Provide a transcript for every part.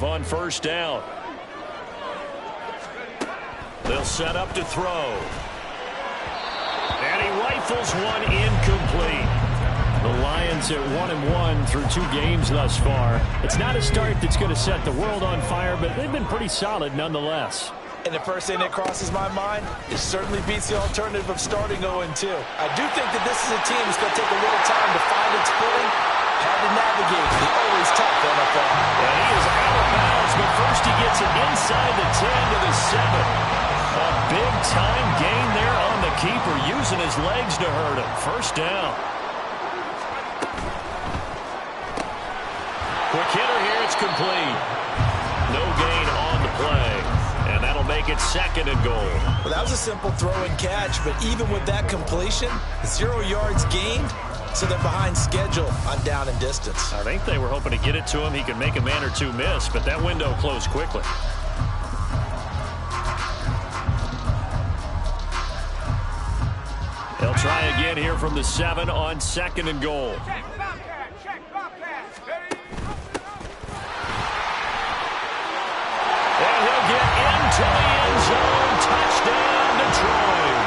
on first down. They'll set up to throw. And he rifles one incomplete. The Lions at 1-1 through 2 games thus far. It's not a start that's going to set the world on fire, but they've been pretty solid nonetheless. And the first thing that crosses my mind, it certainly beats the alternative of starting 0-2. I do think that this is a team that's going to take a little time to find its footing. Hard to navigate the always tough NFL. And he is out of bounds, but first he gets it inside the 10 to the 7. A big-time gain there on the keeper, using his legs to hurt him. First down. Quick hitter here, it's complete. No gain on the play. And that'll make it 2nd and goal. Well, that was a simple throw and catch, but even with that completion, 0 yards gained, so they're behind schedule on down and distance. I think they were hoping to get it to him. He could make a man or two miss, but that window closed quickly. They'll try again here from the 7 on 2nd and goal. And he'll get into the end zone. Touchdown, Detroit.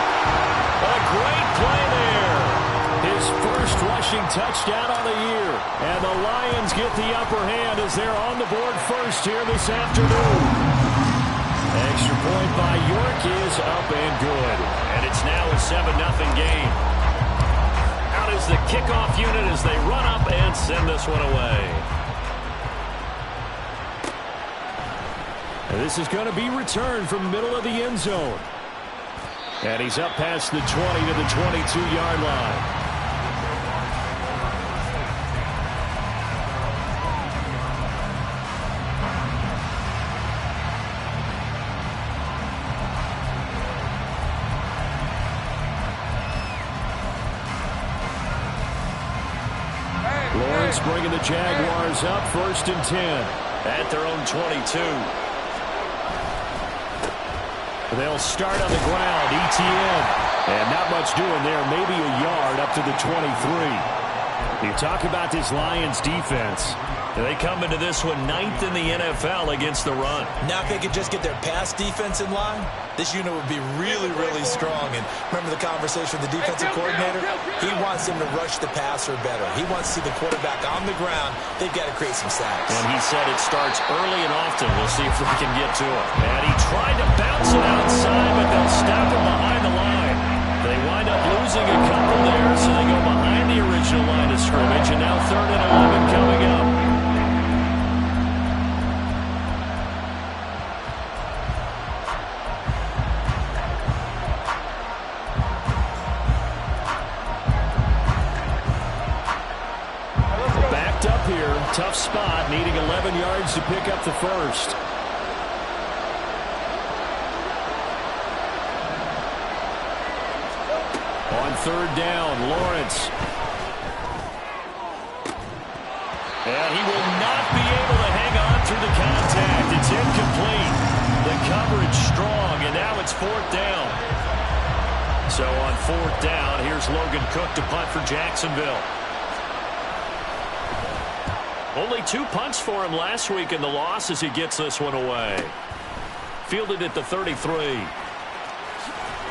A great play there. His first rushing touchdown of the year. And the Lions get the upper hand as they're on the board first here this afternoon. Extra point by York is up and good. And it's now a 7-0 game. Out is the kickoff unit as they run up and send this one away. And this is going to be returned from the middle of the end zone. And he's up past the 20 to the 22-yard line. Lawrence bringing the Jaguars up 1st and 10 at their own 22. They'll start on the ground. ETN. And not much doing there. Maybe a yard up to the 23. You talk about this Lions defense. They come into this one 9th in the NFL against the run. Now if they could just get their pass defense in line, this unit would be really, really strong. And remember the conversation with the defensive coordinator? He wants them to rush the passer better. He wants to see the quarterback on the ground. They've got to create some sacks. And he said it starts early and often. We'll see if we can get to it. And he tried to bounce it outside, but they'll stop him behind the line. They wind up losing a couple there, so they go behind the original line of scrimmage. And now 3rd and 11 coming up. Tough spot, needing 11 yards to pick up the first. On 3rd down, Lawrence. And he will not be able to hang on through the contact. It's incomplete. The coverage strong, and now it's 4th down. So on 4th down, here's Logan Cook to punt for Jacksonville. Only 2 punts for him last week in the loss as he gets this one away. Fielded at the 33.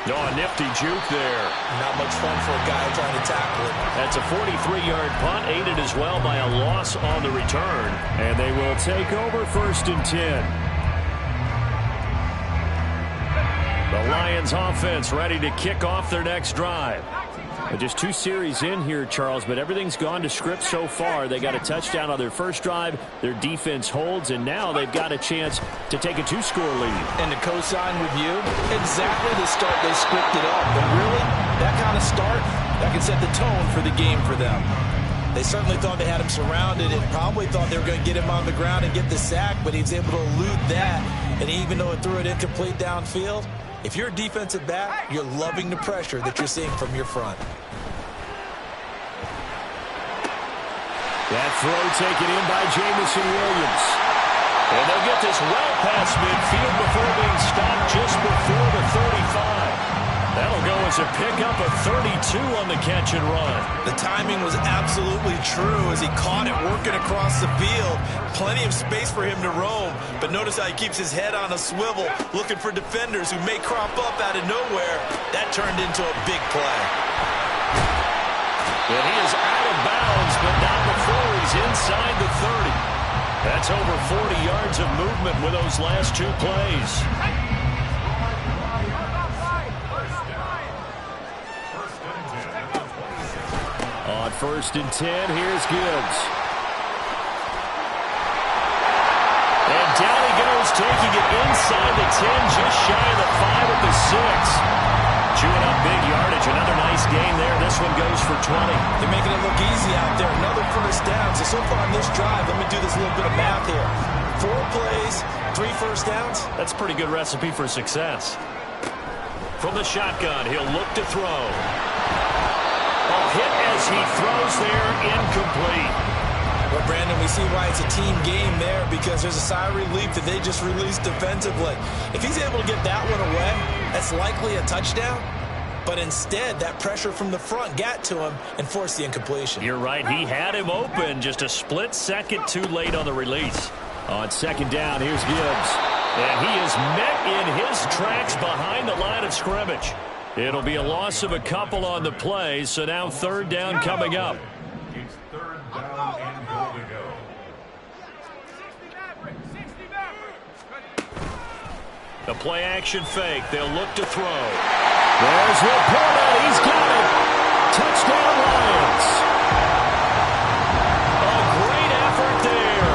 Oh, a nifty juke there. Not much fun for a guy trying to tackle it. That's a 43-yard punt, aided as well by a loss on the return. And they will take over 1st and 10. The Lions offense ready to kick off their next drive. Just 2 series in here, Charles, but everything's gone to script so far. They got a touchdown on their first drive. Their defense holds, and now they've got a chance to take a 2-score lead. And to co-sign with you, exactly the start they scripted up. But really, that kind of start, that can set the tone for the game for them. They certainly thought they had him surrounded and probably thought they were going to get him on the ground and get the sack, but he was able to elude that. And even though it threw it incomplete downfield, if you're a defensive back, you're loving the pressure that you're seeing from your front. That throw taken in by Jamison Williams. And they'll get this well past midfield before being stopped just before the 35. That'll go as a pickup of 32 on the catch and run. The timing was absolutely true as he caught it working across the field. Plenty of space for him to roam, but notice how he keeps his head on a swivel, looking for defenders who may crop up out of nowhere. That turned into a big play. And he is out of bounds, but not before he's inside the 30. That's over 40 yards of movement with those last two plays. On 1st and 10, here's Gibbs. And down he goes, taking it inside the 10, just shy of the 5 at the 6. Chewing up big yardage. Another nice gain there. This one goes for 20. They're making it look easy out there. Another first down. So far on this drive, let me do this little bit of math here. 4 plays, 3 first downs. That's a pretty good recipe for success. From the shotgun, he'll look to throw. A hit as he throws there, incomplete. Well, Brandon, we see why it's a team game there, because there's a sigh of relief that they just released defensively. If he's able to get that one away, that's likely a touchdown. But instead, that pressure from the front got to him and forced the incompletion. You're right. He had him open, just a split second too late on the release. On 2nd down, here's Gibbs. And he is met in his tracks behind the line of scrimmage. It'll be a loss of a couple on the play, so now 3rd down coming up. It's 3rd down and goal to go. The play action fake. They'll look to throw. There's Laporta. He's got it. Touchdown Lions. A great effort there.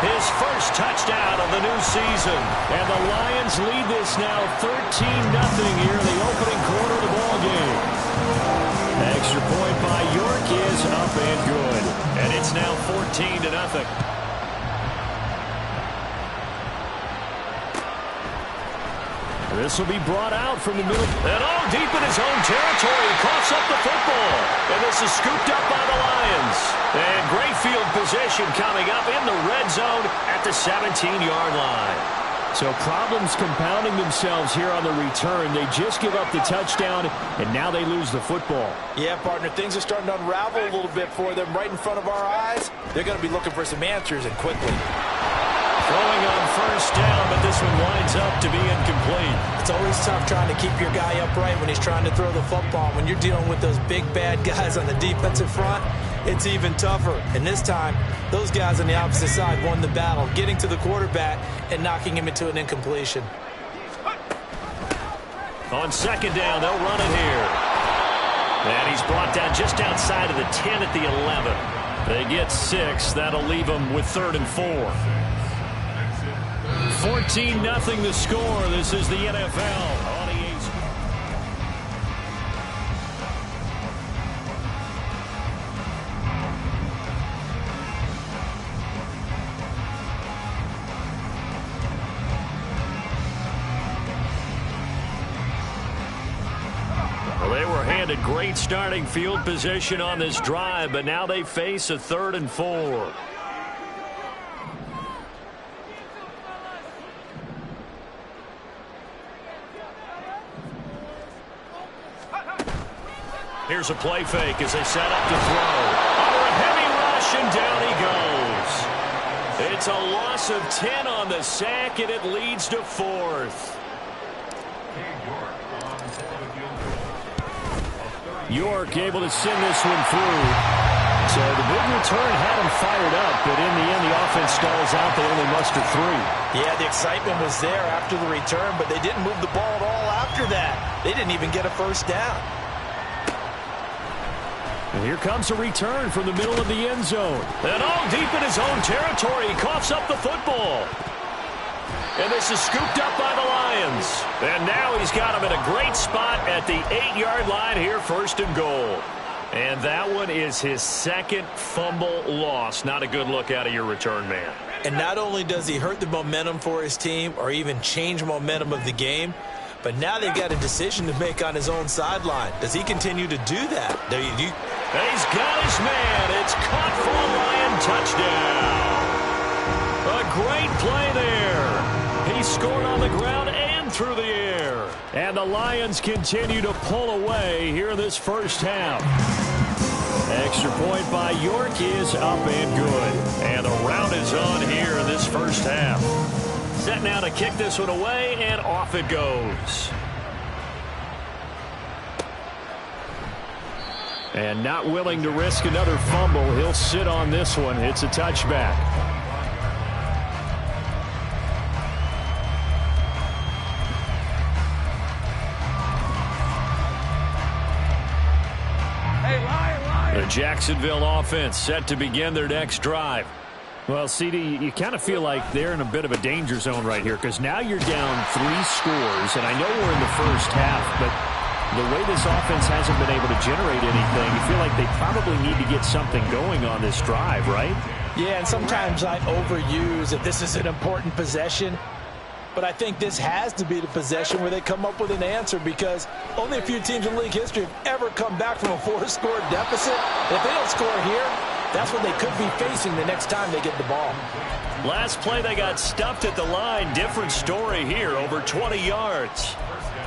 His first touchdown of the new season. And the Lions lead this now 13-0 here in the opening quarter of the ball game. Extra point by York is up and good. And it's now 14-0. This will be brought out from the middle. And deep in his own territory. He coughs up the football. And this is scooped up by the Lions. And great field position coming up in the red zone at the 17-yard line. So problems compounding themselves here on the return. They just give up the touchdown, and now they lose the football. Yeah, partner, things are starting to unravel a little bit for them right in front of our eyes. They're going to be looking for some answers, and quickly. Throwing on 1st down, but this one winds up to be incomplete. It's always tough trying to keep your guy upright when he's trying to throw the football. When you're dealing with those big, bad guys on the defensive front, it's even tougher. And this time, those guys on the opposite side won the battle, getting to the quarterback and knocking him into an incompletion. On 2nd down, they'll run it here. And he's brought down just outside of the 10 at the 11. They get 6. That'll leave them with 3rd and 4. 14-0 the score. This is the NFL on EA. Well, they were handed great starting field position on this drive, but now they face a 3rd and 4. Here's a play fake as they set up to throw. Under a heavy rush, and down he goes. It's a loss of 10 on the sack, and it leads to 4th. York able to send this one through. So the big return had him fired up, but in the end, the offense stalls out. They only muster 3. Yeah, the excitement was there after the return, but they didn't move the ball at all after that. They didn't even get a 1st down. And here comes a return from the middle of the end zone. And deep in his own territory, he coughs up the football. And this is scooped up by the Lions. And now he's got him in a great spot at the 8-yard line here, 1st and goal. And that one is his 2nd fumble loss. Not a good look out of your return man. And not only does he hurt the momentum for his team or even change momentum of the game, but now they've got a decision to make on his own sideline. Does he continue to do that? He's got his man. It's caught for a Lion touchdown. A great play there. He scored on the ground and through the air. And the Lions continue to pull away here in this first half. Extra point by York is up and good. And the round is on here in this first half. Set now to kick this one away, and off it goes. And not willing to risk another fumble, he'll sit on this one. It's a touchback. The Jacksonville offense set to begin their next drive. Well, CD, you kind of feel like they're in a bit of a danger zone right here because now you're down 3 scores, and I know we're in the first half, but the way this offense hasn't been able to generate anything, you feel like they probably need to get something going on this drive, right? Yeah, and sometimes I overuse that this is an important possession, but I think this has to be the possession where they come up with an answer because only a few teams in league history have ever come back from a 4-score deficit. If they don't score here, that's what they could be facing the next time they get the ball. Last play, they got stuffed at the line. Different story here, over 20 yards.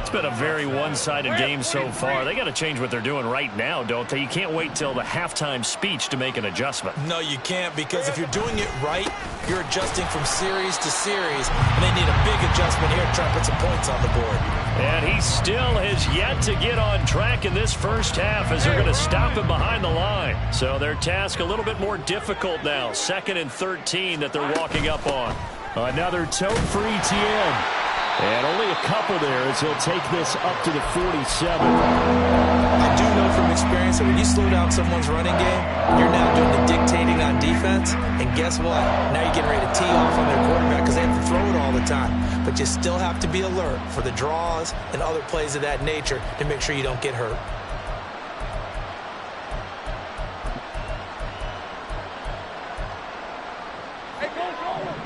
It's been a very one-sided game so far. They got to change what they're doing right now, don't they? You can't wait till the halftime speech to make an adjustment. No, you can't, because if you're doing it right, you're adjusting from series to series, and they need a big adjustment here to try to put some points on the board. And he still has yet to get on track in this first half as they're going to stop him behind the line. So their task a little bit more difficult now. 2nd and 13 that they're walking up on. Another tote for ETN. And only a couple there as he'll take this up to the 47. I do know from experience that when you slow down someone's running game, you're now doing the dictating on defense. And guess what? Now you're getting ready to tee off on their quarterback because they have to throw it all the time. But you still have to be alert for the draws and other plays of that nature to make sure you don't get hurt.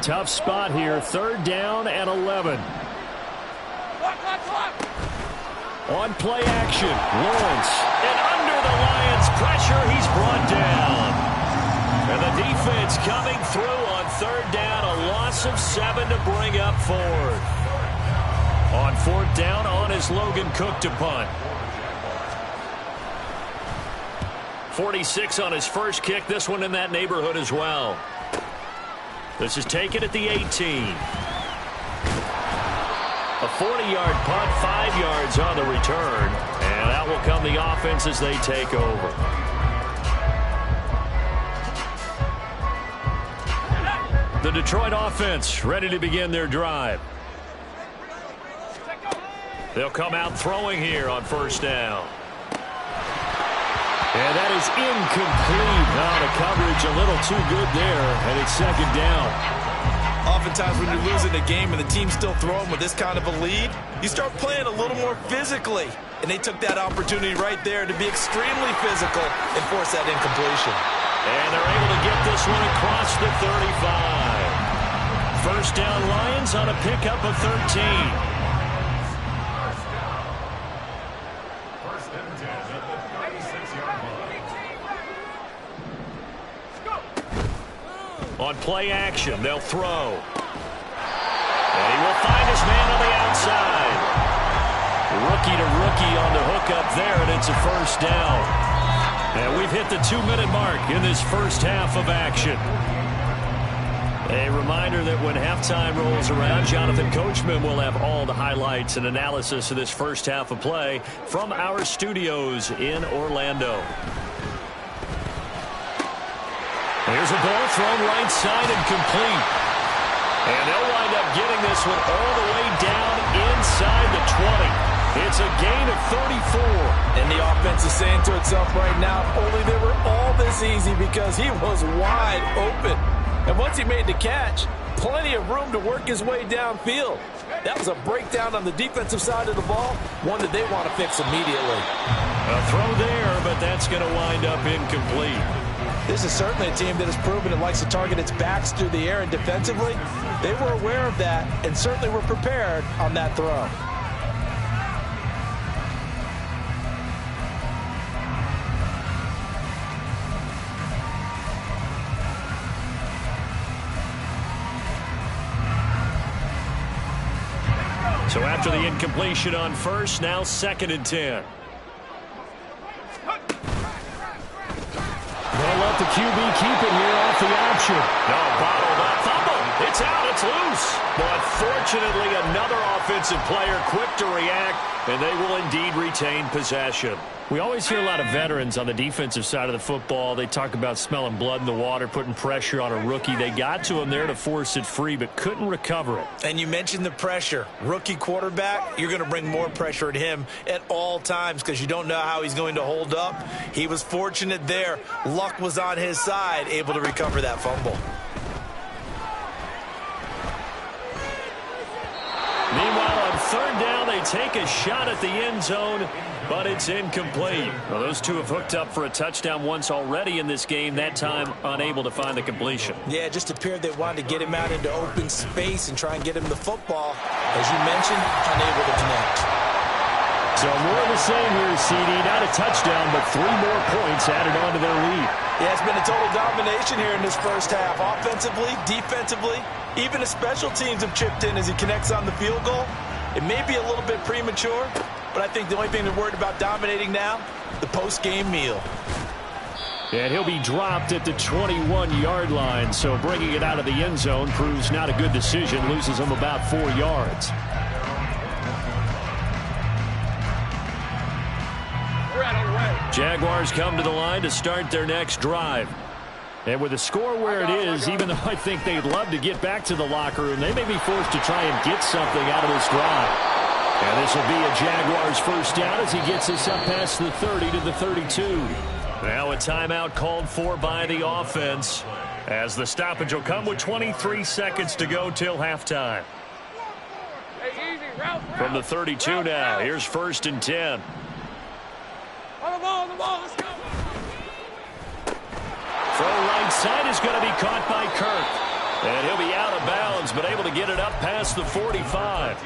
Tough spot here. 3rd down and 11. On play action, Lawrence. And under the Lions' pressure, he's brought down. And the defense coming through on 3rd down. A loss of 7 to bring up 4th. On 4th down, on is Logan Cook to punt. 46 on his first kick. This one in that neighborhood as well. This is taken at the 18. A 40-yard punt, 5 yards on the return. And that will come the offense as they take over. The Detroit offense ready to begin their drive. They'll come out throwing here on 1st down. And that is incomplete. Now the coverage a little too good there, and it's 2nd down. Oftentimes when you're losing a game and the team's still throwing with this kind of a lead, you start playing a little more physically. And they took that opportunity right there to be extremely physical and force that incompletion. And they're able to get this one across the 35. 1st down Lions on a pickup of 13. On play action, they'll throw. And he will find his man on the outside. Rookie to rookie on the hookup there, and it's a 1st down. And we've hit the 2-minute mark in this first half of action. A reminder that when halftime rolls around, Jonathan Coachman will have all the highlights and analysis of this first half of play from our studios in Orlando. Here's a ball thrown right side and complete. And they'll wind up getting this one all the way down inside the 20. It's a gain of 34. And the offense is saying to itself right now, only they were all this easy because he was wide open. And once he made the catch, plenty of room to work his way downfield. That was a breakdown on the defensive side of the ball, one that they want to fix immediately. A throw there, but that's going to wind up incomplete. This is certainly a team that has proven it likes to target its backs through the air, and defensively, they were aware of that and certainly were prepared on that throw. So after the incompletion on first, now 2nd and 10. They'll let the QB keep it here off the option. No, bottled up. Fumble. It's out. It's loose. But fortunately, another offensive player quick to react, and they will indeed retain possession. We always hear a lot of veterans on the defensive side of the football. They talk about smelling blood in the water, putting pressure on a rookie. They got to him there to force it free, but couldn't recover it. And you mentioned the pressure. Rookie quarterback, you're going to bring more pressure at him at all times because you don't know how he's going to hold up. He was fortunate there. Luck was on his side, able to recover that fumble. Meanwhile, on 3rd down, they take a shot at the end zone, but it's incomplete. Well, those two have hooked up for a touchdown once already in this game, that time unable to find the completion. Yeah, it just appeared they wanted to get him out into open space and try and get him the football. As you mentioned, unable to connect. So more of the same here, CD. Not a touchdown, but 3 more points added on to their lead. Yeah, it's been a total domination here in this first half. Offensively, defensively, even the special teams have chipped in as he connects on the field goal. It may be a little bit premature, but I think the only thing they're worried about dominating now, the post-game meal. And he'll be dropped at the 21-yard line, so bringing it out of the end zone proves not a good decision, loses him about 4 yards. Jaguars come to the line to start their next drive. And with the score where it is, even though I think they'd love to get back to the locker room, they may be forced to try and get something out of this drive. And this will be a Jaguars first down as he gets us up past the 30 to the 32. Now a timeout called for by the offense, as the stoppage will come with 23 seconds to go till halftime. From the 32 now, here's 1st and 10. On the ball, let's go. Throw right side is going to be caught by Kirk. And he'll be out of bounds, but able to get it up past the 45.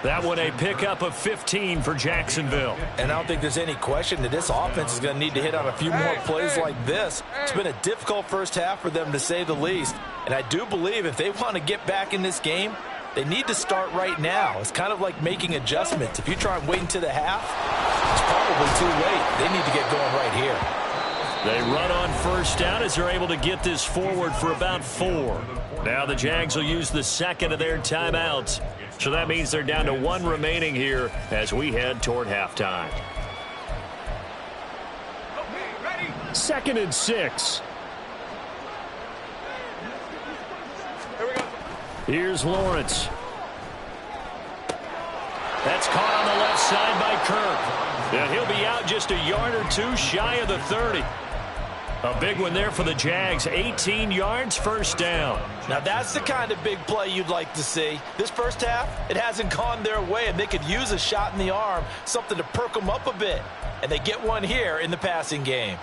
That one a pickup of 15 for Jacksonville. And I don't think there's any question that this offense is going to need to hit on a few more plays like this. It's been a difficult first half for them, to say the least. And I do believe if they want to get back in this game, they need to start right now. It's kind of like making adjustments. If you try and wait until the half, it's probably too late. They need to get going right here. They run on first down as they're able to get this forward for about 4. Now the Jags will use the second of their timeouts. So that means they're down to 1 remaining here as we head toward halftime. 2nd and 6. Here's Lawrence. That's caught on the left side by Kirk. And he'll be out just a yard or 2 shy of the 30. A big one there for the Jags. 18 yards, first down. Now that's the kind of big play you'd like to see. This first half, it hasn't gone their way, and they could use a shot in the arm, something to perk them up a bit. And they get one here in the passing game.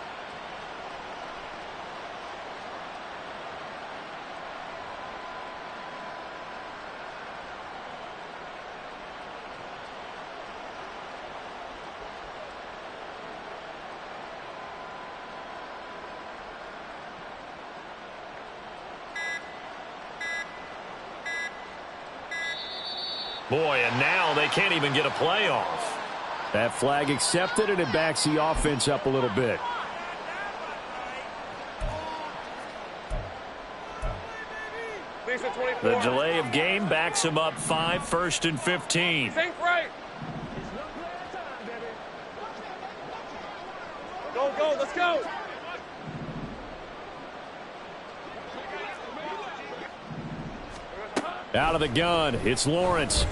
Boy, and now they can't even get a playoff. That flag accepted, and it backs the offense up a little bit. The delay of game backs them up 5, 1st and 15. Think right. Go, let's go. Out of the gun, it's Lawrence.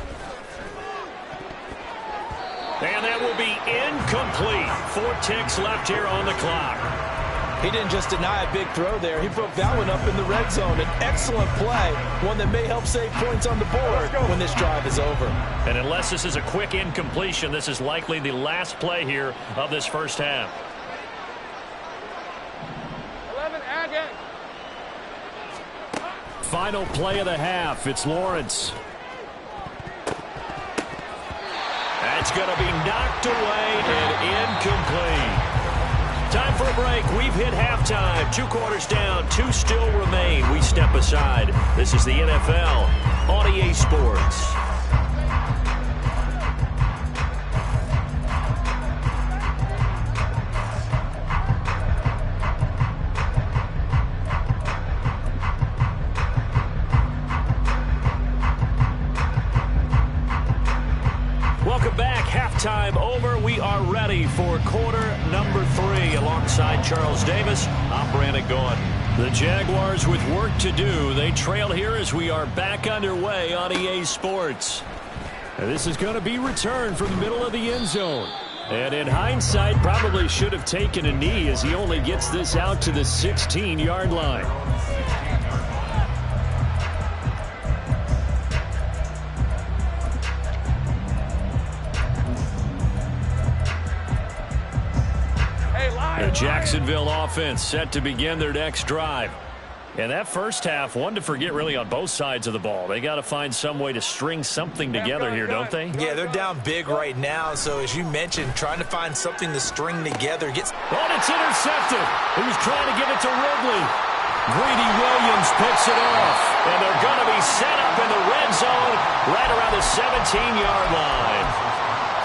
And that will be incomplete. 4 ticks left here on the clock. He didn't just deny a big throw there. He broke that one up in the red zone. An excellent play, one that may help save points on the board when this drive is over. And unless this is a quick incompletion, this is likely the last play here of this first half. 11, again. Final play of the half. It's Lawrence. That's going to be knocked away and incomplete. Time for a break. We've hit halftime. 2 quarters down. 2 still remain. We step aside. This is the NFL on EA Sports. halftime over. We are ready for quarter number 3. Alongside Charles Davis, I'm Brandon Gaudin. The Jaguars with work to do. They trail here as we are back underway on EA Sports. And this is going to be returned from the middle of the end zone. And in hindsight, probably should have taken a knee as he only gets this out to the 16-yard line. The Jacksonville offense set to begin their next drive. And that first half, one to forget really on both sides of the ball. They got to find some way to string something together here, don't they? Yeah, they're down big right now. So as you mentioned, trying to find something to string together. And it's intercepted. He was trying to get it to Ridley. Greedy Williams picks it off. And they're going to be set up in the red zone right around the 17-yard line.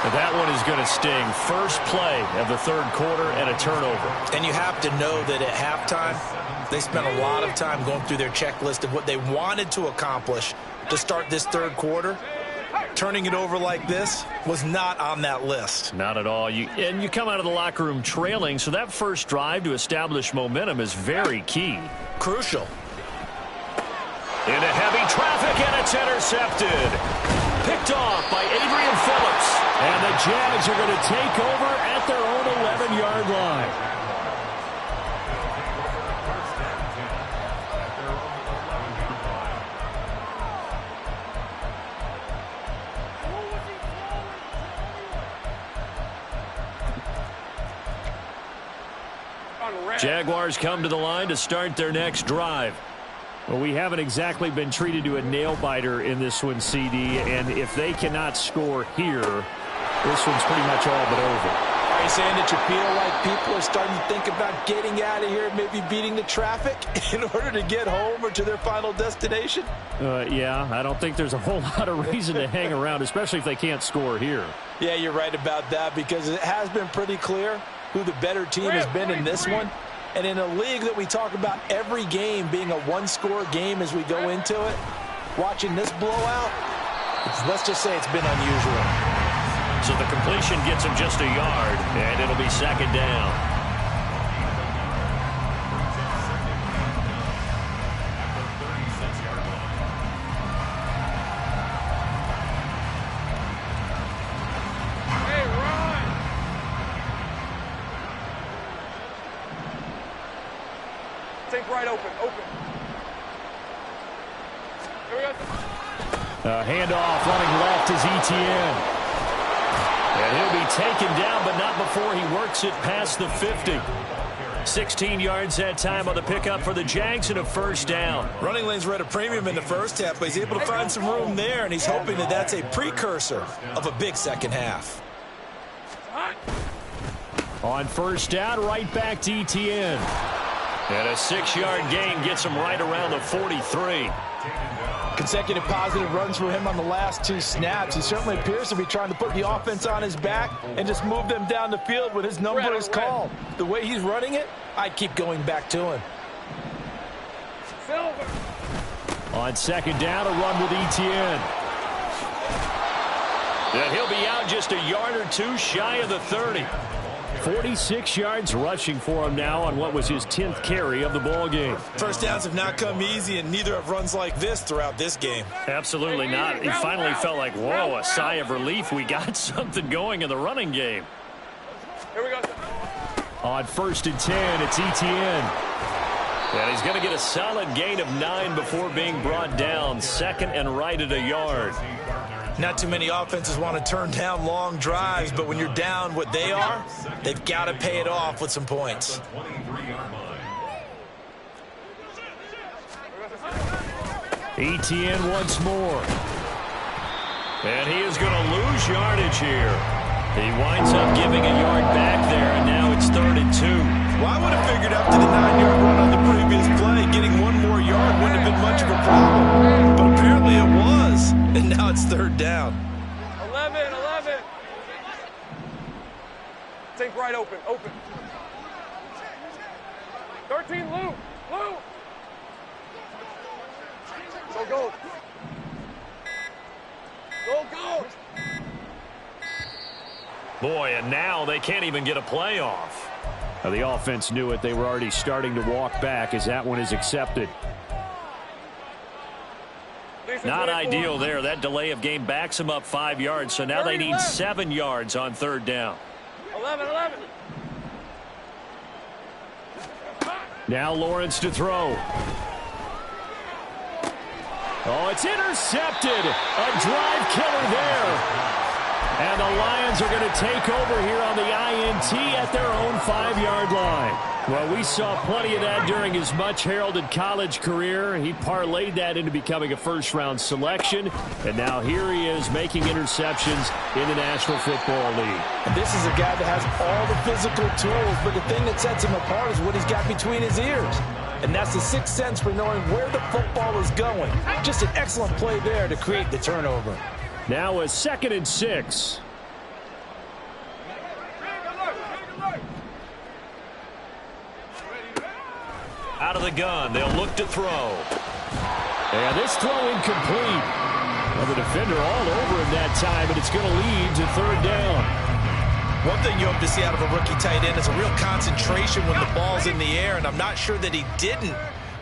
That one is going to sting. First play of the third quarter and a turnover. And you have to know that at halftime, they spent a lot of time going through their checklist of what they wanted to accomplish to start this third quarter. Turning it over like this was not on that list. Not at all. You come out of the locker room trailing, so that first drive to establish momentum is very key. Crucial. Into heavy traffic, and it's intercepted. Picked off by Adrian Phillips. And the Jags are going to take over at their own 11-yard line. Jaguars come to the line to start their next drive. Well, we haven't exactly been treated to a nail-biter in this one, CD, and if they cannot score here, this one's pretty much all but over. Are you saying that you feel like people are starting to think about getting out of here, maybe beating the traffic in order to get home or to their final destination? Yeah, I don't think there's a whole lot of reason to hang around, especially if they can't score here. Yeah, you're right about that, because it has been pretty clear who the better team has been in this one. And in a league that we talk about every game being a one-score game as we go into it, watching this blowout, let's just say it's been unusual. So the completion gets him just a yard, and it'll be second down. Hey, run! Think right open. Here we go. Handoff running left is ETN. And he'll be taken down, but not before he works it past the 50. 16 yards that time on the pickup for the Jags and a first down. Running lanes were at a premium in the first half, but he's able to find some room there, and he's hoping that that's a precursor of a big second half. On first down, right back to ETN. And a 6-yard gain gets him right around the 43. Consecutive positive runs for him on the last 2 snaps. He certainly appears to be trying to put the offense on his back and just move them down the field when his number is called. The way he's running it, I'd keep going back to him. On second down, a run with ETN. And he'll be out just a yard or two shy of the 30. 46 yards rushing for him now on what was his 10th carry of the ball game. First downs have not come easy, and neither have runs like this throughout this game. Absolutely not. He finally felt like, whoa, a sigh of relief. We got something going in the running game. Here we go. On first and 10, it's ETN. And he's going to get a solid gain of 9 before being brought down. Second and right at a yard. Not too many offenses want to turn down long drives, but when you're down what they are, they've got to pay it off with some points. ETN once more. And he is going to lose yardage here. He winds up giving a yard back there, and now it's 3rd and 2. Well, I would have figured after the 9-yard run on the previous play, getting one more yard wouldn't have been much of a problem. But apparently it was, and now it's 3rd down. 11. Think right open. 13, Lou. Go. Boy, and now they can't even get a playoff. The offense knew it. They were already starting to walk back as that one is accepted. Not ideal there. That delay of game backs them up 5 yards, so now they need 7 yards on third down. 11. Now Lawrence to throw. Oh, it's intercepted. A drive killer there. And the Lions are going to take over here on the INT at their own 5-yard line. Well, we saw plenty of that during his much-heralded college career. He parlayed that into becoming a first-round selection. And now here he is making interceptions in the National Football League. And this is a guy that has all the physical tools, but the thing that sets him apart is what he's got between his ears. And that's the sixth sense for knowing where the football is going. Just an excellent play there to create the turnover. Now a 2nd and 6. Out of the gun, they'll look to throw. And this throw incomplete. Well, the defender all over him that time, but it's going to lead to third down. One thing you hope to see out of a rookie tight end is a real concentration when the ball's in the air, and I'm not sure that he didn't,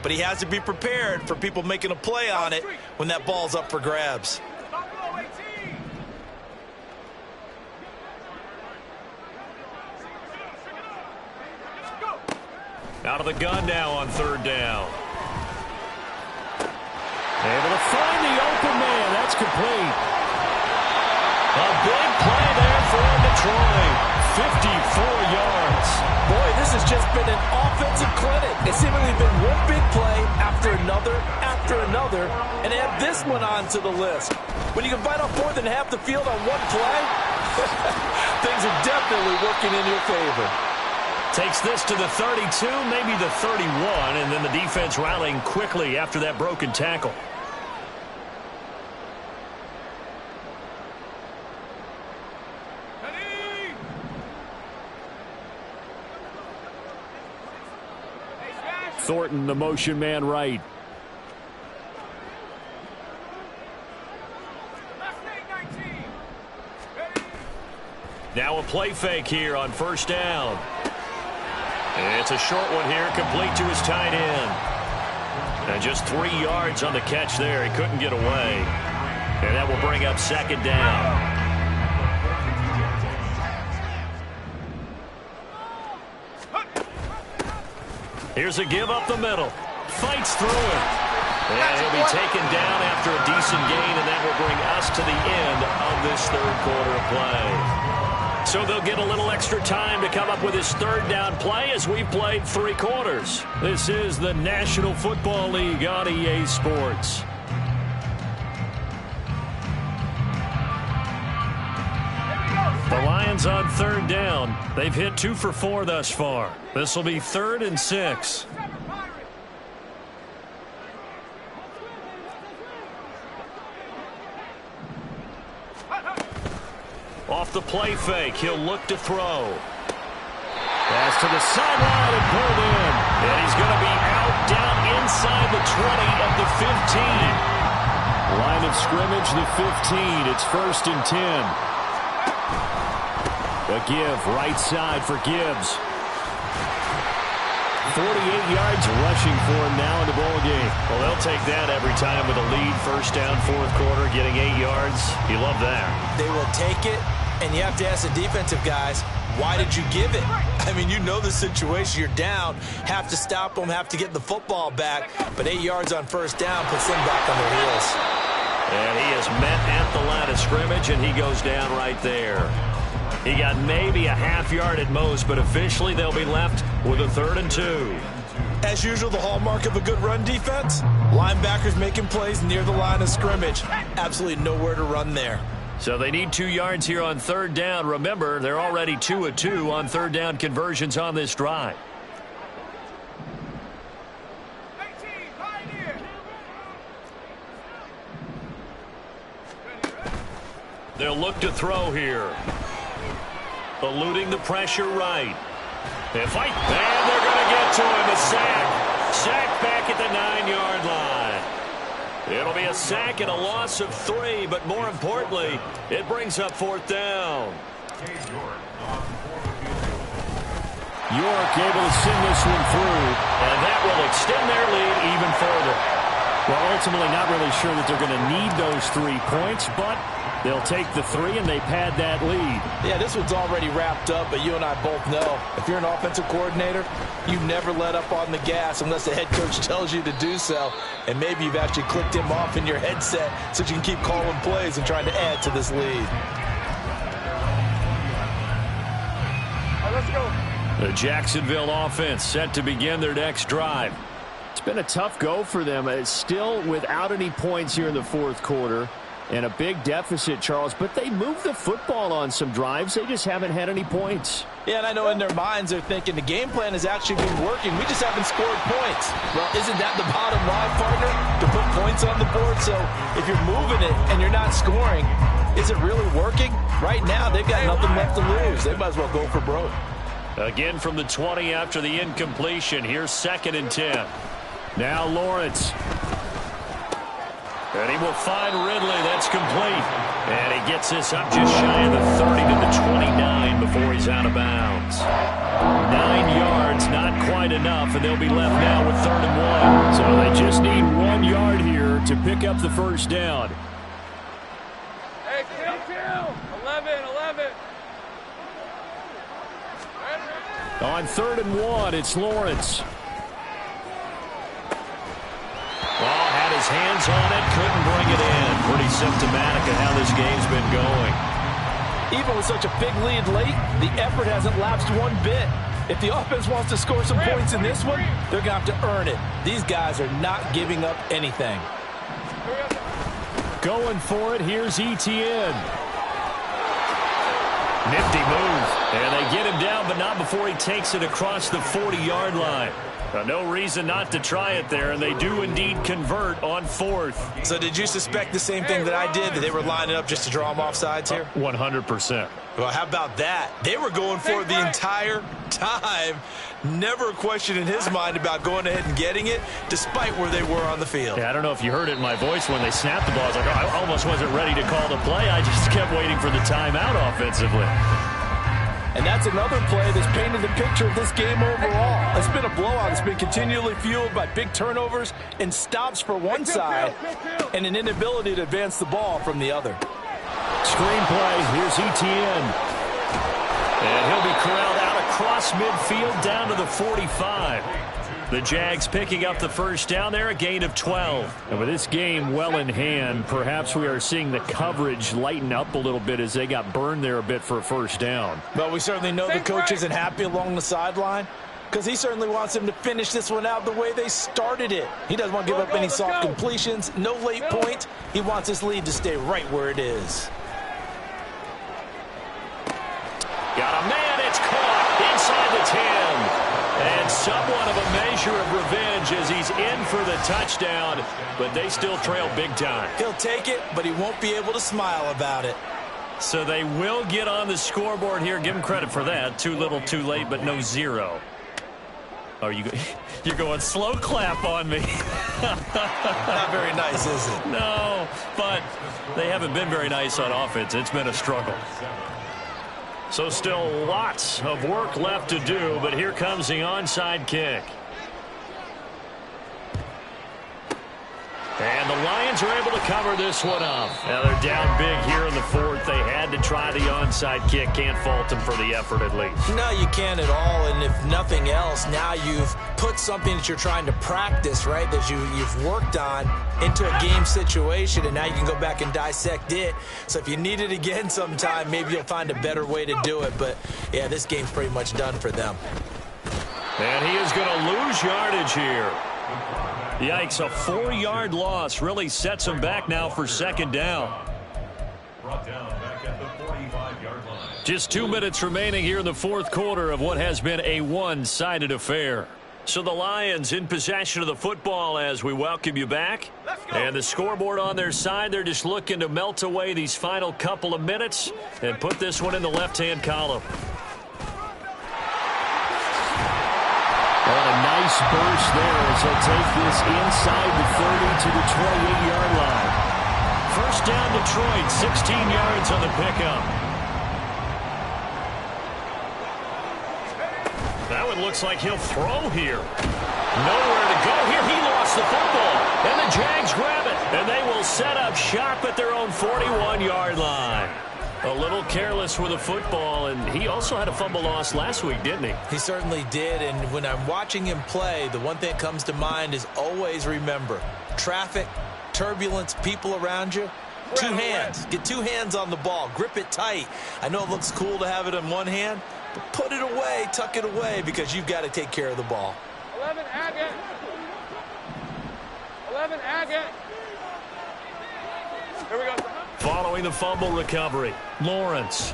but he has to be prepared for people making a play on it when that ball's up for grabs. Out of the gun now on third down. Able to find the open man. That's complete. A big play there for Detroit. 54 yards. Boy, this has just been an offensive clinic. It's seemingly been one big play after another, and add this one onto the list. When you can bite off more than half the field on one play, things are definitely working in your favor. Takes this to the 32, maybe the 31, and then the defense rallying quickly after that broken tackle. Thornton, the motion man right. Now a play fake here on first down. It's a short one here, complete to his tight end. And just 3 yards on the catch there. He couldn't get away. And that will bring up second down. Here's a give up the middle. Fights through it. And he'll be taken down after a decent gain, and that will bring us to the end of this third quarter of play. So they'll get a little extra time to come up with his third down play as we've played 3 quarters. This is the National Football League on EA Sports. The Lions on third down. They've hit 2 for 4 thus far. This will be 3rd and 6. Off the play fake, he'll look to throw. Pass to the sideline and pulled in. And he's going to be out down inside the 20 of the 15. Line of scrimmage, the 15. It's 1st and 10. A give, right side for Gibbs. 48 yards rushing for him now in the ball game. Well, they'll take that every time with a lead. First down, 4th quarter, getting 8 yards. You love that. They will take it, and you have to ask the defensive guys, why did you give it? I mean, you know the situation. You're down, have to stop them, have to get the football back, but 8 yards on first down puts them back on their heels. And he is met at the line of scrimmage, and he goes down right there. He got maybe a half yard at most, but officially they'll be left with a 3rd and 2. As usual, the hallmark of a good run defense, linebackers making plays near the line of scrimmage. Absolutely nowhere to run there. So they need 2 yards here on third down. Remember, they're already 2 of 2 on third down conversions on this drive. They'll look to throw here. Eluding the pressure right. They fight. And they're going to get to him. A sack. Sack back at the 9-yard line. It'll be a sack and a loss of 3, but more importantly, it brings up 4th down. York able to send this one through, and that will extend their lead even further. Well, ultimately not really sure that they're going to need those 3 points, but they'll take the 3 and they pad that lead. Yeah, this one's already wrapped up, but you and I both know if you're an offensive coordinator, you never let up on the gas unless the head coach tells you to do so. And maybe you've actually clicked him off in your headset so you can keep calling plays and trying to add to this lead. All right, let's go. The Jacksonville offense set to begin their next drive. It's been a tough go for them. It's still without any points here in the 4th quarter and a big deficit, Charles, but they moved the football on some drives. They just haven't had any points. Yeah, and I know in their minds they're thinking the game plan has actually been working. We just haven't scored points. Well, isn't that the bottom line, partner? To put points on the board? So if you're moving it and you're not scoring, is it really working? Right now, they've got nothing left to lose. They might as well go for broke. Again from the 20 after the incompletion. Here's 2nd and 10. Now Lawrence. And he will find Ridley. That's complete. And he gets this up just shy of the 30 to the 29 before he's out of bounds. 9 yards, not quite enough, and they'll be left now with 3rd and 1. So they just need 1 yard here to pick up the first down. Hey, kill. 11. On 3rd and 1, it's Lawrence. Well, had his hands on it, couldn't bring it in. Pretty symptomatic of how this game's been going. Even with such a big lead late, the effort hasn't lapsed one bit. If the offense wants to score some points in this one, they're going to have to earn it. These guys are not giving up anything. Going for it, here's Etienne. Nifty move, and they get him down, but not before he takes it across the 40-yard line. No reason not to try it there, and they do indeed convert on 4th. So did you suspect the same thing that I did, that they were lining up just to draw them off sides here? 100%. Well, how about that? They were going for it the entire time. Never a question in his mind about going ahead and getting it, despite where they were on the field. Yeah, I don't know if you heard it in my voice when they snapped the ball. I was like, oh, I almost wasn't ready to call the play. I just kept waiting for the timeout offensively. And that's another play that's painted the picture of this game overall. It's been a blowout. It's been continually fueled by big turnovers and stops for one side and an inability to advance the ball from the other. Screenplay, here's Etienne. And he'll be corralled out across midfield down to the 45. The Jags picking up the first down there, a gain of 12. And with this game well in hand, perhaps we are seeing the coverage lighten up a little bit as they got burned there a bit for a first down. But we certainly know the coach isn't happy along the sideline because he certainly wants them to finish this one out the way they started it. He doesn't want to give up any soft completions, no late point. He wants his lead to stay right where it is. Got a man, it's caught inside the 10. And somewhat of a measure of revenge as he's in for the touchdown, but they still trail big time. He'll take it, but he won't be able to smile about it. So they will get on the scoreboard here. Give him credit for that. Too little, too late, but no 0. Oh, you're going slow clap on me. Not very nice, is it? No, but they haven't been very nice on offense. It's been a struggle. So still lots of work left to do, but here comes the onside kick. And the Lions are able to cover this one up. Now they're down big here in the 4th. They had to try the onside kick. Can't fault them for the effort at least. No, you can't at all. And if nothing else, now you've put something that you're trying to practice, right, that you've worked on into a game situation, and now you can go back and dissect it. So if you need it again sometime, maybe you'll find a better way to do it. But, yeah, this game's pretty much done for them. And he is going to lose yardage here. Yikes, a 4-yard loss really sets him back now for 2nd down. Brought down back at the 45-yard line. Just 2 minutes remaining here in the 4th quarter of what has been a one-sided affair. So the Lions in possession of the football as we welcome you back. And the scoreboard on their side, they're just looking to melt away these final couple of minutes and put this one in the left-hand column. And a nice burst there as he'll take this inside the 30 to the 28-yard line. First down Detroit, 16 yards on the pickup. Now it looks like he'll throw here. Nowhere to go here. He lost the football. And the Jags grab it. And they will set up shop at their own 41-yard line. A little careless with the football, and he also had a fumble loss last week, didn't he? He certainly did, and when I'm watching him play, the one thing that comes to mind is always remember, traffic, turbulence, people around you, two hands. Get two hands on the ball. Grip it tight. I know it looks cool to have it in one hand, but put it away, tuck it away, because you've got to take care of the ball. 11 Agate. 11 Agate. Here we go. Following the fumble recovery, Lawrence.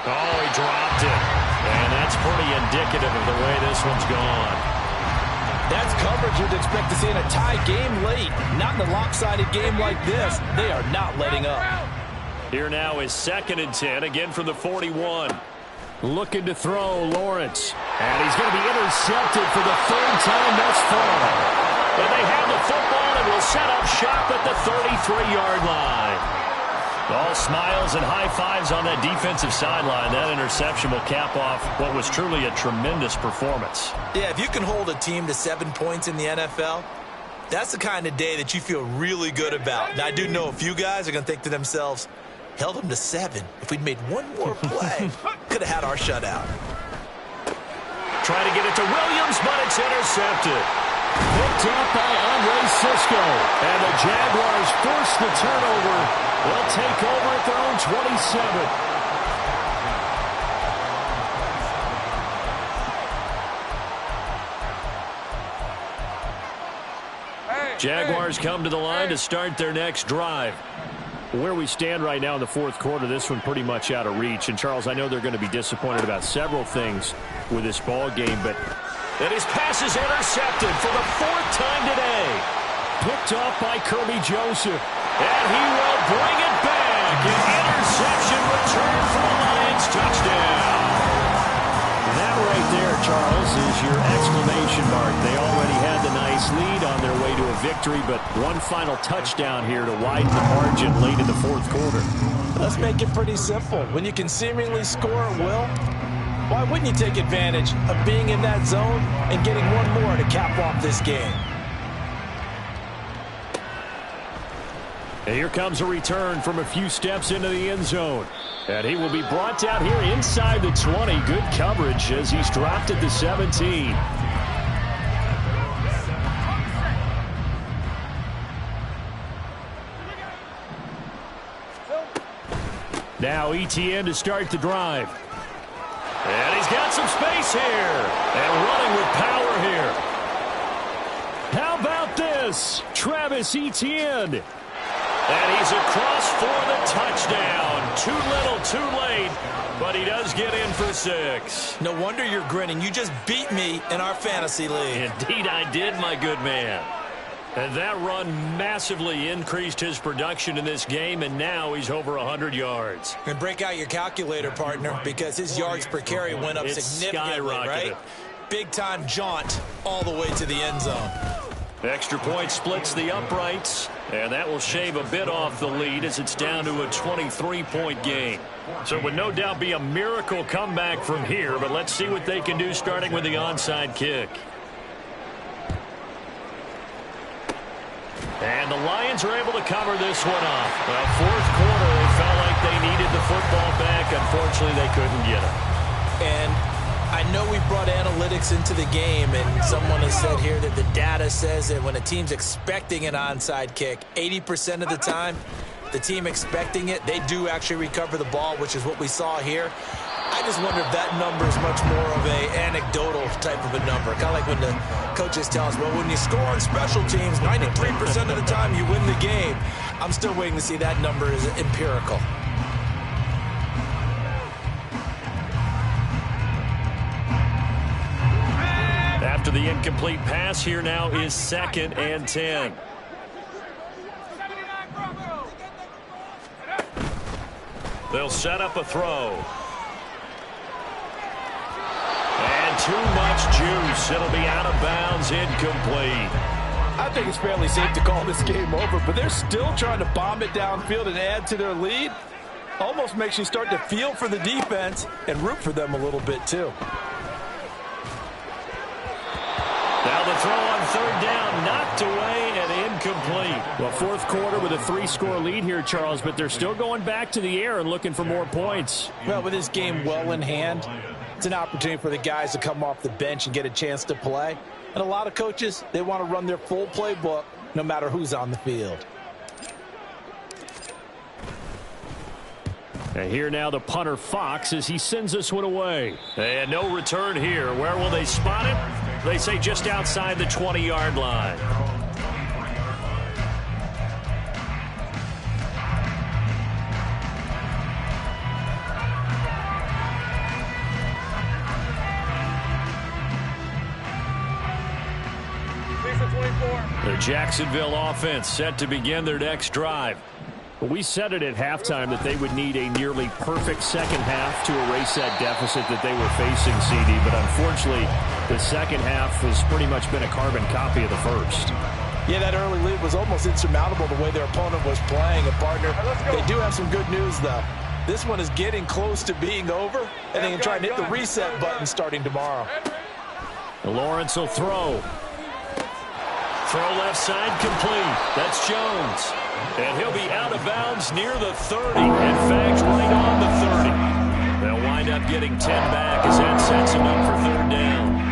Oh, he dropped it. And that's pretty indicative of the way this one's gone. That's coverage you'd expect to see in a tie game late. Not in a lopsided game like this. They are not letting up. Here now is 2nd and 10, again from the 41. Looking to throw, Lawrence. And he's going to be intercepted for the 3rd time thus far. And they have the football and will set up shop at the 33-yard line. All smiles and high fives on that defensive sideline. That interception will cap off what was truly a tremendous performance. Yeah, if you can hold a team to 7 points in the NFL, that's the kind of day that you feel really good about. Now, I do know a few guys are going to think to themselves, held them to 7. If we'd made one more play, could have had our shutout. Trying to get it to Williams, but it's intercepted. Picked up by Andre Cisco. And the Jaguars force the turnover. They'll take over at their own 27. Jaguars come to the line to start their next drive. Where we stand right now in the 4th quarter, this one pretty much out of reach. And, Charles, I know they're going to be disappointed about several things with this ball game, but and his pass is intercepted for the 4th time today. Picked off by Kirby Joseph. And he will bring it back. An interception return for the Lions. Touchdown. That right there, Charles, is your exclamation mark. They already had the nice lead on their way to a victory, but one final touchdown here to widen the margin late in the 4th quarter. Let's make it pretty simple. When you can seemingly score at will, why wouldn't you take advantage of being in that zone and getting one more to cap off this game? And here comes a return from a few steps into the end zone. And he will be brought down here inside the 20. Good coverage as he's dropped at the 17. Now ETN to start the drive. And he's got some space here. And running with power here. How about this? Travis Etienne. And he's across for the touchdown. Too little, too late. But he does get in for 6. No wonder you're grinning. You just beat me in our fantasy league. Indeed I did, my good man. And that run massively increased his production in this game, and now he's over 100 yards. And break out your calculator, partner, because his yards per carry went up significantly, right? Big-time jaunt all the way to the end zone. Extra point splits the uprights, and that will shave a bit off the lead as it's down to a 23-point game. So it would no doubt be a miracle comeback from here, but let's see what they can do starting with the onside kick. And the Lions are able to cover this one off. Well, 4th quarter, they felt like they needed the football back. Unfortunately, they couldn't get it. And I know we brought analytics into the game, and someone has said here that the data says that when a team's expecting an onside kick, 80% of the time, the team expecting it, they do actually recover the ball, which is what we saw here. I just wonder if that number is much more of a anecdotal type of a number. Kind of like when the coaches tell us, well, when you score on special teams, 93% of the time you win the game. I'm still waiting to see that number is empirical. After the incomplete pass, here now is 2nd and 10. They'll set up a throw. too much juice. It'll be out of bounds, incomplete. I think it's fairly safe to call this game over, but they're still trying to bomb it downfield and add to their lead. Almost makes you start to feel for the defense and root for them a little bit too. Now the throw on third down, knocked away and incomplete. Well, fourth quarter with a 3-score lead here, Charles, but they're still going back to the air and looking for more points. Well, with this game well in hand, it's an opportunity for the guys to come off the bench and get a chance to play. And a lot of coaches, they want to run their full playbook no matter who's on the field. And here now the punter Fox as he sends this one away. And no return here. Where will they spot it? They say just outside the 20-yard line. The Jacksonville offense set to begin their next drive. We said it at halftime that they would need a nearly perfect second half to erase that deficit that they were facing, CD. But unfortunately, the second half has pretty much been a carbon copy of the first. Yeah, that early lead was almost insurmountable the way their opponent was playing. And, partner, they do have some good news, though. This one is getting close to being over, and they can try and hit the reset button starting tomorrow. Lawrence will throw. Throw left side complete. That's Jones. And he'll be out of bounds near the 30. In fact, right on the 30. They'll wind up getting 10 back as that sets him up for third down.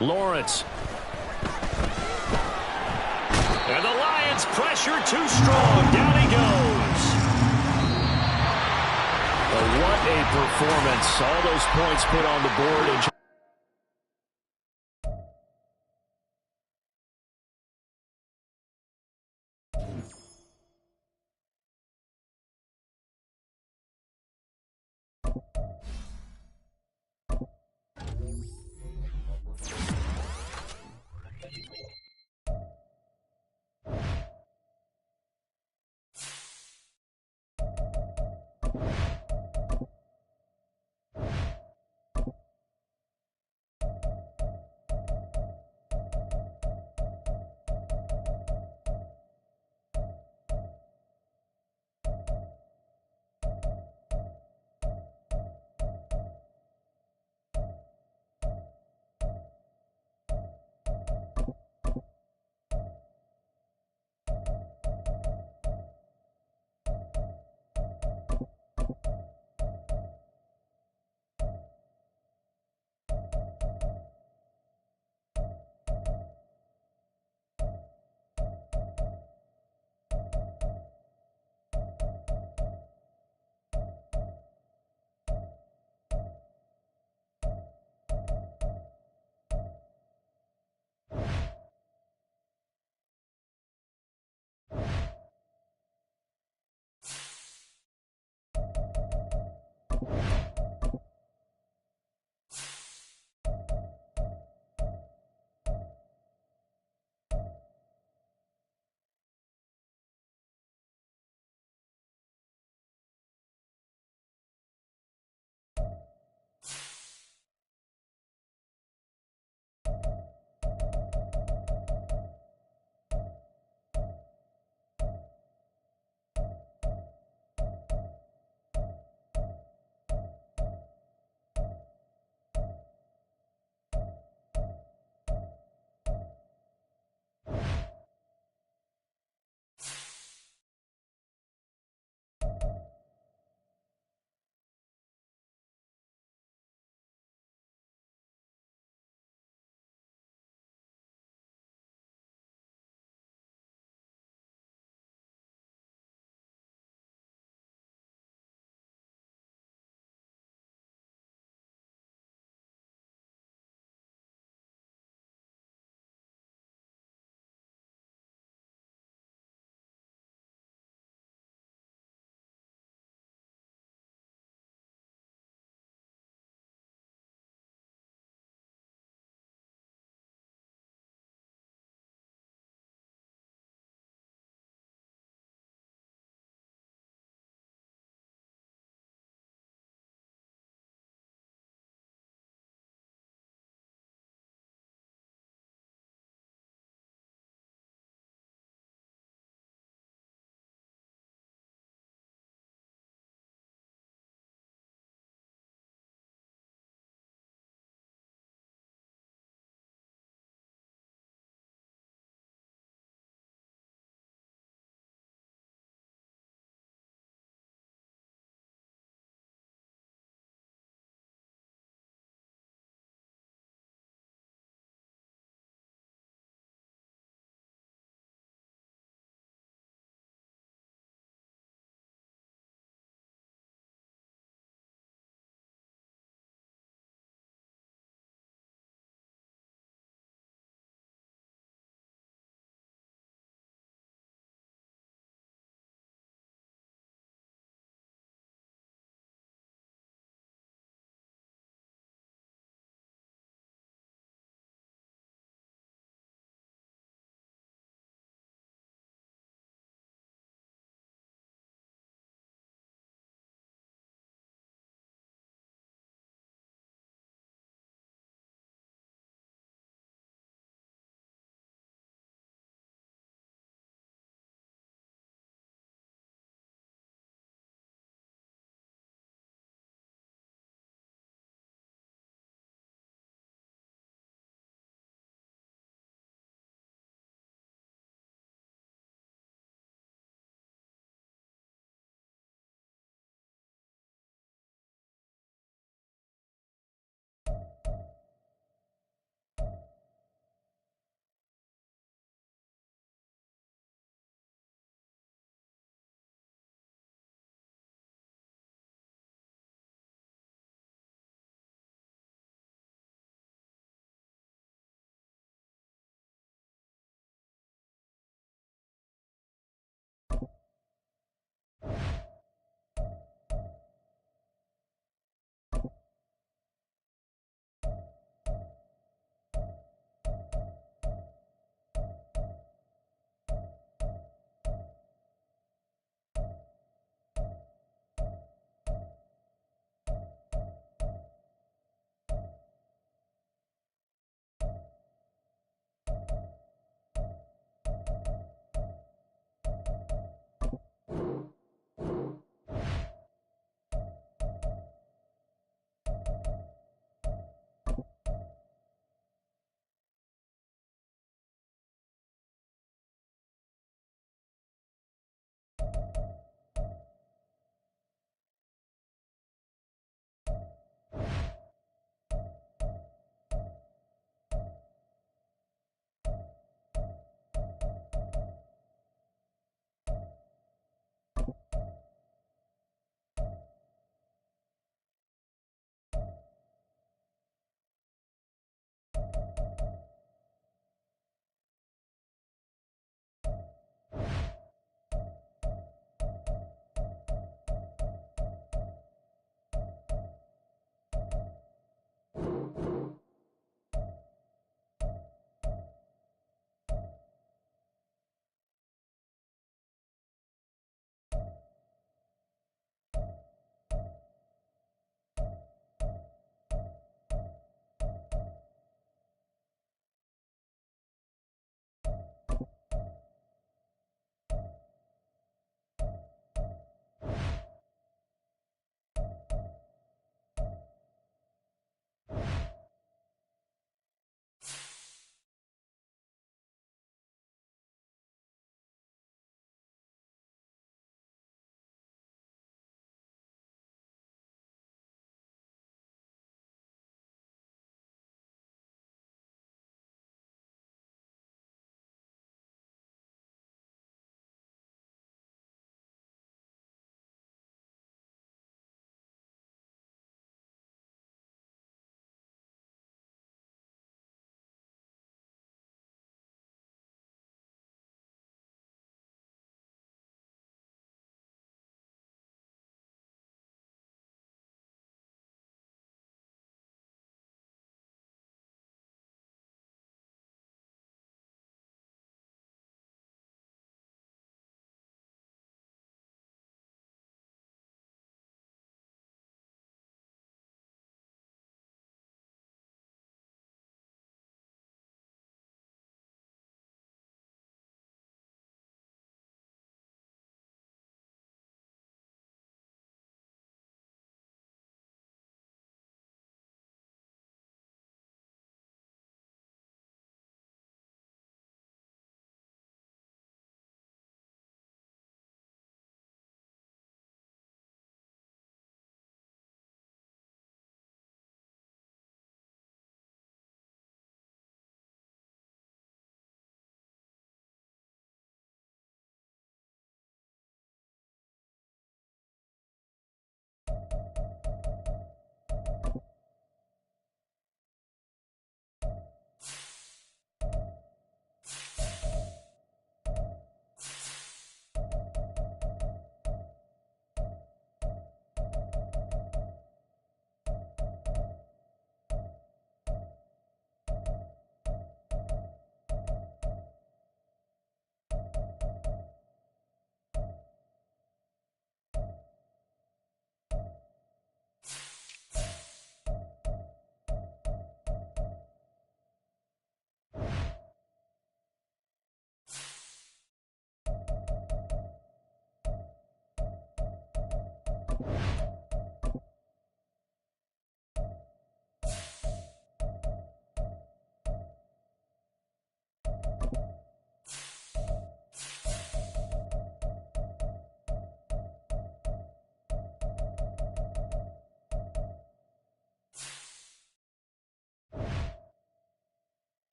Lawrence. And the Lions pressure too strong. Down he goes. But what a performance. All those points put on the board. And